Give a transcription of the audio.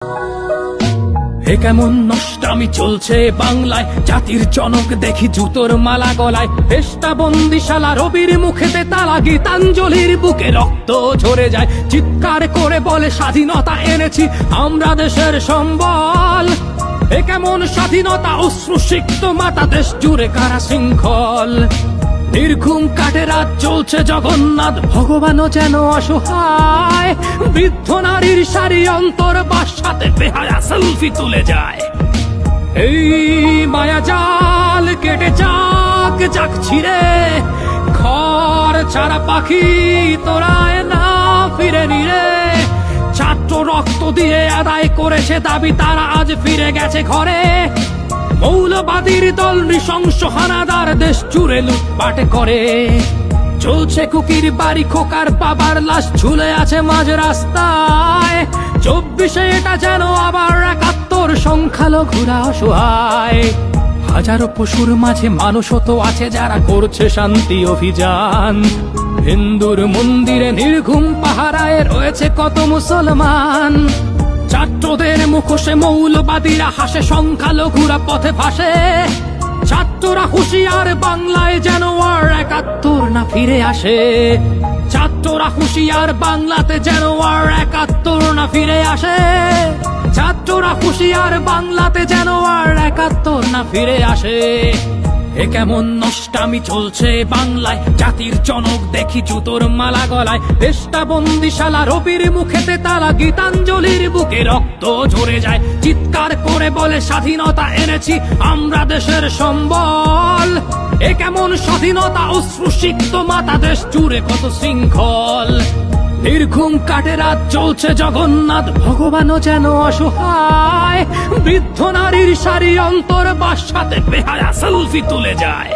এ কেমন নষ্টামি চলছে বাংলায়, জাতির জনক দেখি জুতোর মালা গলায়, দেশটা বন্দিশালা রবির মুখেতে তালা, গীতাঞ্জলির বুকে রক্ত ঝরে যায়, চিৎকার করে বলে স্বাধীনতা এনেছি আমরা দেশের সম্বল। এ কেমন স্বাধীনতা, অশ্রুসিক্ত মাতা, দেশ জুড়ে কারা শৃঙ্খল, নির্ঘুম কাটে রাত চলছে জগন্নাথ, ভগবানও যেন অসহায়, বৃদ্ধ নারীর সারি অন্তর বাসাতে বেহায়া সেলফি তুলে যায়। এই মায়া জাল কেটে যাক যাক ছিড়ে, ঘর ছাড়া পাখি তোরায় না ফিরে নিরে, ছাত্র রক্ত দিয়ে আদায় করেছে দাবি, তারা আজ ফিরে গেছে ঘরে। মৌলবাদীর দল নৃশংস হানাদার দেশ জুড়ে লুটপাট করে, চলছে কুকির বাড়ি, খোকার বাবার লাশ ঝুলে আছে মাঝ রাস্তায়, 24-এ এটা যেন আবার 71, সংখ্যালঘুরা অসহায়। হাজারো পশুর মাঝে মানুষও তো আছে যারা করছে শান্তি অভিযান, হিন্দুর মন্দিরে নির্ঘুম পাহারায় রয়েছে কত মুসলমান, ছাত্রদের মুখোশে মৌলবাদীরা হাসে, সংখ্যালঘুরা পথে ভাসে, ছাত্ররা হুঁশিয়ার বাংলায় যেন আর 71 না ফিরে আসে, ছাত্ররা হুঁশিয়ার বাংলাতে যেন আর 71 না ফিরে আসে, ছাত্ররা হুঁশিয়ার বাংলাতে যেন আর 71 না ফিরে আসে। এ কেমন নষ্টামি চলছে বাংলায়, জাতির জনক দেখি জুতোর মালা গলায়, দেশটা বন্দিশালা রবির মুখেতে তালা, গীতাঞ্জলির বুকে রক্ত ঝরে যায়, চিৎকার করে বলে স্বাধীনতা এনেছি আমরা দেশের সম্বল। এ কেমন স্বাধীনতা, অশ্রুসিক্ত মাতা, দেশ জুড়ে কত শৃঙ্খল, নির্ঘুম কাটে রাত চলছে জগন্নাথ, ভগবানও যেন অসহায়, বৃদ্ধ নারীর সারি অন্তর বাসাতে বেহায়া সেলফি তুলে যায়।